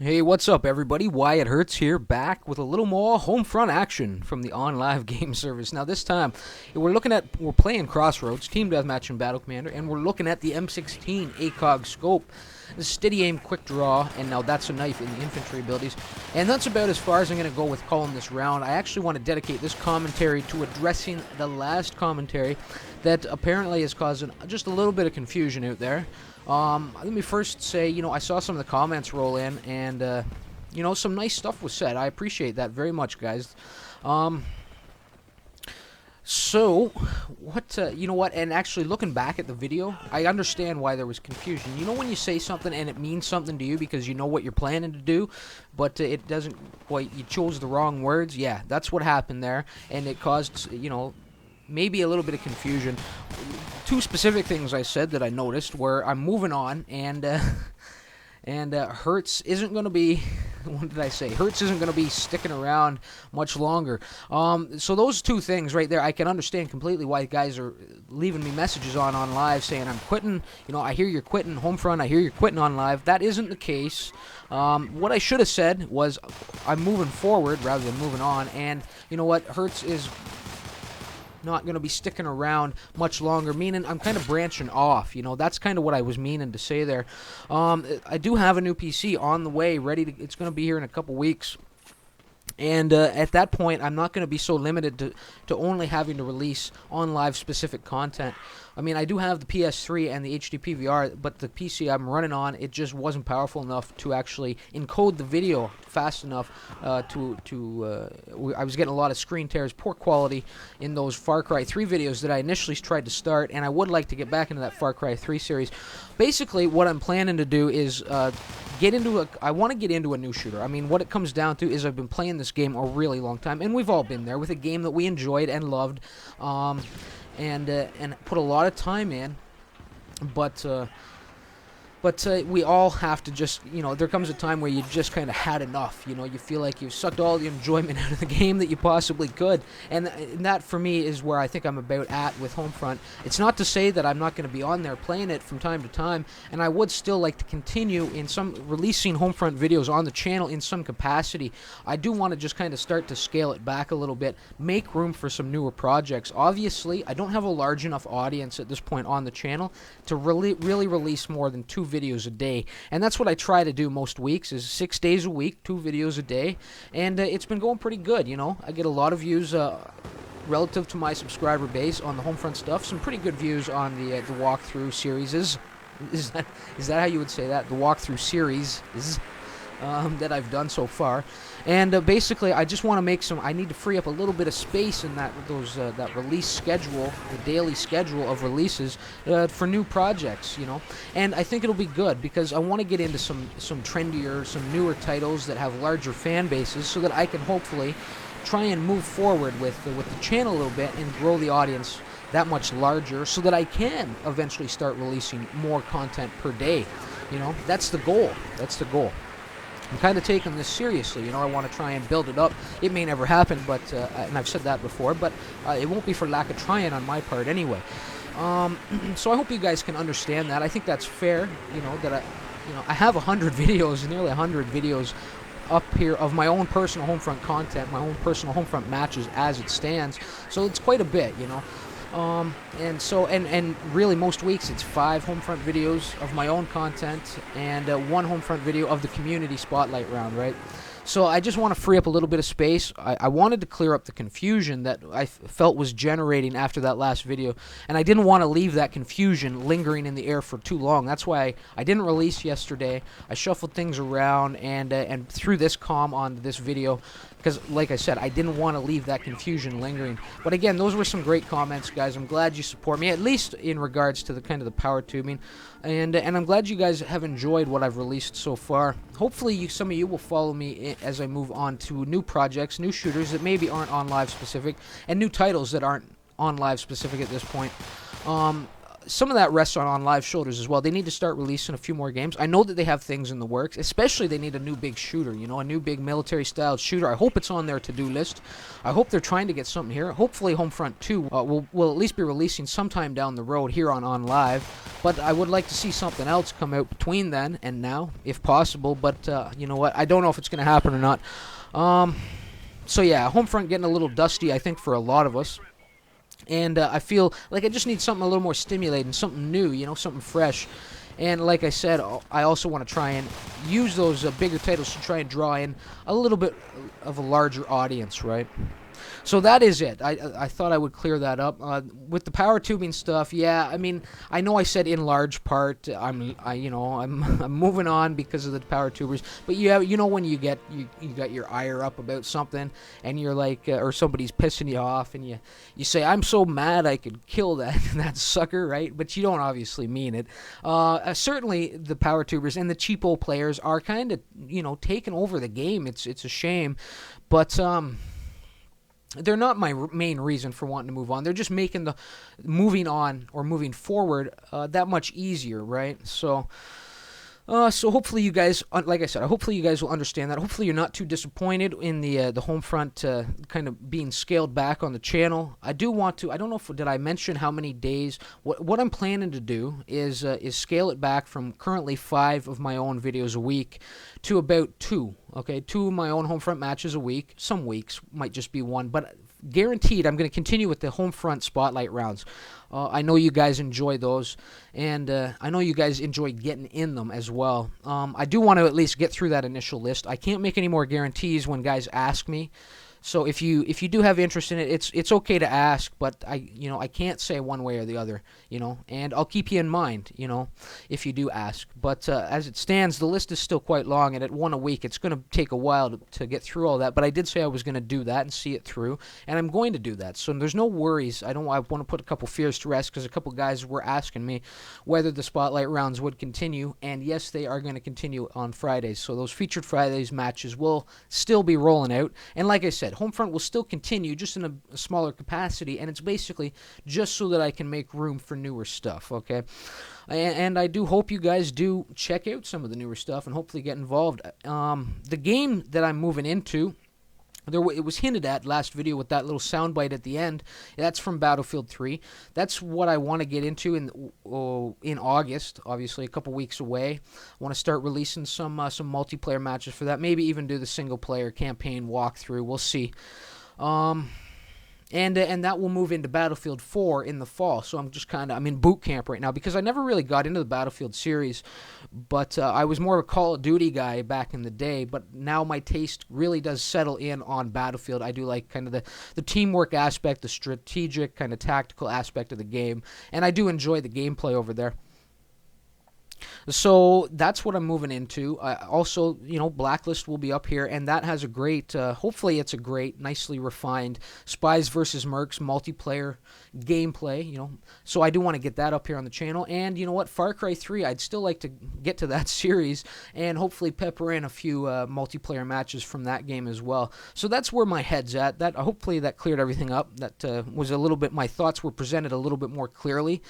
Hey, what's up, everybody? Wyatt Hertz here, back with a little more Homefront action from the OnLive game service. Now, this time, we're playing Crossroads, Team Deathmatch and Battle Commander, and we're looking at the M16 ACOG scope, the steady aim, quick draw, and now that's a knife in the infantry abilities. And that's about as far as I'm going to go with calling this round. I actually want to dedicate this commentary to addressing the last commentary that apparently is causing just a little bit of confusion out there. Let me first say, I saw some of the comments roll in, and, some nice stuff was said. I appreciate that very much, guys. So, and actually looking back at the video, I understand why there was confusion. You know when you say something and it means something to you because you know what you're planning to do, but it doesn't quite, you chose the wrong words? Yeah, that's what happened there, and it caused, maybe a little bit of confusion. Two specific things I said that I noticed were I'm moving on, and Hertz isn't going to be, what did I say? Hertz isn't going to be sticking around much longer. So those two things right there, I can understand completely why guys are leaving me messages on live saying I'm quitting. I hear you're quitting Homefront. I hear you're quitting on live. That isn't the case. What I should have said was I'm moving forward rather than moving on, and you know what? Hertz is not going to be sticking around much longer, meaning I'm kind of branching off. That's kind of what I was meaning to say there. I do have a new PC on the way, it's going to be here in a couple weeks. And at that point, I'm not going to be so limited to only having to release on live specific content. I mean, I do have the PS3 and the HD PVR, but the PC I'm running on, it just wasn't powerful enough to actually encode the video fast enough I was getting a lot of screen tears, poor quality in those Far Cry 3 videos that I initially tried to start, and I would like to get back into that Far Cry 3 series. Basically, what I'm planning to do is I want to get into a new shooter. I mean, what it comes down to is I've been playing this game a really long time, and we've all been there with a game that we enjoyed and loved, and put a lot of time in, but we all have to just, there comes a time where you just kind of had enough. You feel like you've sucked all the enjoyment out of the game that you possibly could. And that, for me, is where I think I'm about at with Homefront. It's not to say that I'm not going to be on there playing it from time to time, and I would still like to continue releasing Homefront videos on the channel in some capacity. I do want to just kind of start to scale it back a little bit, make room for some newer projects. Obviously, I don't have a large enough audience at this point on the channel to really release more than 2 videos a day, and that's what I try to do most weeks, is 6 days a week, 2 videos a day, and it's been going pretty good. I get a lot of views relative to my subscriber base on the Homefront stuff, some pretty good views on the walkthrough series. Is that how you would say that? The walkthrough series that I've done so far, and basically I just want to make I need to free up a little bit of space in that release schedule, the daily schedule of releases for new projects, and I think it'll be good because I want to get into some trendier, some newer titles that have larger fan bases, so that I can hopefully try and move forward with the channel a little bit and grow the audience that much larger, so that I can eventually start releasing more content per day. That's the goal. I'm kind of taking this seriously. I want to try and build it up. It may never happen, but and I've said that before, but it won't be for lack of trying on my part anyway. So I hope you guys can understand that. I think that's fair. That I have 100 videos, nearly 100 videos up here of my own personal Homefront content, my own personal Homefront matches as it stands. So it's quite a bit, and really most weeks it's 5 Homefront videos of my own content and 1 Homefront video of the community spotlight round, right? So I just want to free up a little bit of space. I wanted to clear up the confusion that I felt was generating after that last video, and I didn't want to leave that confusion lingering in the air for too long. That's why I didn't release yesterday. I shuffled things around and threw this comm on this video because, like I said, I didn't want to leave that confusion lingering. But again, those were some great comments, guys. I'm glad you support me, at least in regards to the kind of the power tubing, and I'm glad you guys have enjoyed what I've released so far. Hopefully, some of you will follow me as I move on to new projects, new shooters that maybe aren't on live specific, and new titles that aren't on live specific at this point. some of that rests on Live's shoulders as well. They need to start releasing a few more games. I know that they have things in the works, especially they need a new big shooter, you know, a new big military-style shooter. I hope it's on their to-do list. I hope they're trying to get something here. Hopefully Homefront 2 will at least be releasing sometime down the road here on Live, but I would like to see something else come out between then and now, if possible, but you know what, I don't know if it's going to happen or not. So yeah, Homefront getting a little dusty, I think, for a lot of us. And I feel like I just need something a little more stimulating, something new, you know, something fresh. And like I said, I also want to try and use those bigger titles to try and draw in a little bit of a larger audience, right? So that is it. I thought I would clear that up. With the power tubing stuff, yeah, I mean, I know I said in large part I'm moving on because of the power tubers, but you know when you got your ire up about something and you're like, or somebody's pissing you off and you say, I'm so mad I could kill that sucker, right? But you don't obviously mean it. Certainly the power tubers and the cheapo players are kind of, you know, taking over the game. It's a shame, but they're not my main reason for wanting to move on. They're just making the moving on or moving forward that much easier, right? So hopefully you guys, like I said, hopefully you guys will understand that. Hopefully you're not too disappointed in the Homefront kind of being scaled back on the channel. I do want to. I don't know if did I mention how many days. What I'm planning to do is scale it back from currently 5 of my own videos a week to about 2. Okay, 2 of my own Homefront matches a week. Some weeks might just be 1, but guaranteed I'm going to continue with the Homefront Spotlight rounds. I know you guys enjoy those, and I know you guys enjoy getting in them as well. I do want to at least get through that initial list. I can't make any more guarantees when guys ask me. So if you do have interest in it, it's okay to ask, but I can't say one way or the other, you know, and I'll keep you in mind, you know, if you do ask. But as it stands, the list is still quite long, and at 1 a week, it's going to take a while to get through all that. But I did say I was going to do that and see it through, and I'm going to do that. So there's no worries. I want to put a couple fears to rest because a couple guys were asking me whether the Spotlight rounds would continue, and yes, they are going to continue on Fridays. So those featured Fridays matches will still be rolling out, and like I said, Homefront will still continue, just in a smaller capacity, and it's basically just so that I can make room for newer stuff, okay? And I do hope you guys do check out some of the newer stuff and hopefully get involved. The game that I'm moving into, it was hinted at last video with that little soundbite at the end. That's from Battlefield 3. That's what I want to get into in August, obviously a couple weeks away. I want to start releasing some multiplayer matches for that. Maybe even do the single-player campaign walkthrough. We'll see. And that will move into Battlefield 4 in the fall. So I'm in boot camp right now because I never really got into the Battlefield series, but I was more of a Call of Duty guy back in the day. But now my taste really does settle in on Battlefield. I do like kind of the teamwork aspect, the strategic kind of tactical aspect of the game, and I do enjoy the gameplay over there. So that's what I'm moving into. Also, you know, Blacklist will be up here, and that has a great, hopefully it's a great, nicely refined Spies vs. Mercs multiplayer gameplay, you know. So I do want to get that up here on the channel. And you know what, Far Cry 3, I'd still like to get to that series and hopefully pepper in a few multiplayer matches from that game as well. So that's where my head's at. Hopefully that cleared everything up. That was a little bit, my thoughts were presented a little bit more clearly.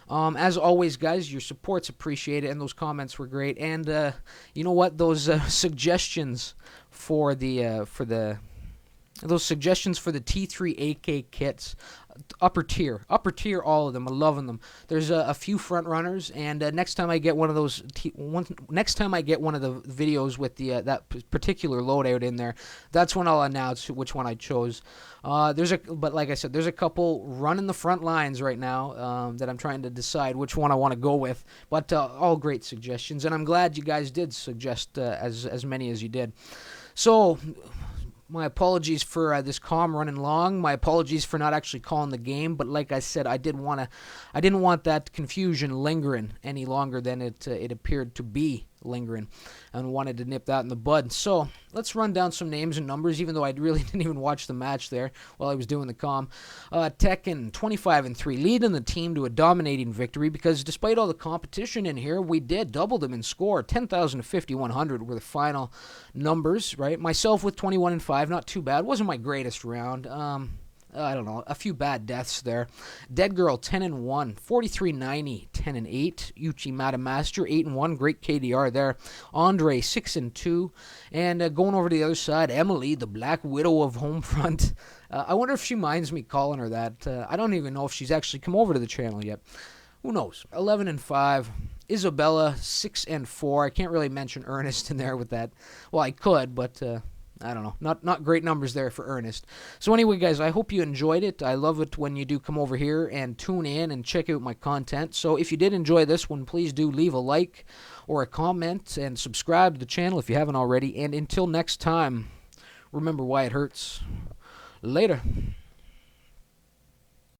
As always, guys, your support's appreciated, and those comments were great. And you know what? Those suggestions for the those suggestions for the T3 AK kits, upper tier, all of them. I'm loving them. There's a few front runners, and next time I get one of those, next time I get one of the videos with the that particular loadout in there, that's when I'll announce which one I chose. But like I said, there's a couple running the front lines right now that I'm trying to decide which one I want to go with. But all great suggestions, and I'm glad you guys did suggest as many as you did. So, my apologies for this comm running long. My apologies for not actually calling the game. But like I said, I didn't want that confusion lingering any longer than it appeared to be lingering, and wanted to nip that in the bud. So let's run down some names and numbers, even though I really didn't even watch the match there while I was doing the comm. Tekken 25-3, leading the team to a dominating victory, because despite all the competition in here, we did double them in score. 10,000 to 5,100 were the final numbers, right? Myself with 21-5, not too bad. Wasn't my greatest round. I don't know, a few bad deaths there. Dead Girl 10-1, 4390, 10-8. Uchi Madamaster 8-1, great KDR there. Andre 6-2, and going over to the other side, Emily, the Black Widow of Homefront. I wonder if she minds me calling her that. I don't even know if she's actually come over to the channel yet. Who knows? 11-5. Isabella 6-4. I can't really mention Ernest in there with that. Well, I could, but I don't know. Not great numbers there for Ernest. So anyway, guys, I hope you enjoyed it. I love it when you do come over here and tune in and check out my content. So if you did enjoy this one, please do leave a like or a comment and subscribe to the channel if you haven't already. And until next time, remember why it hurts. Later.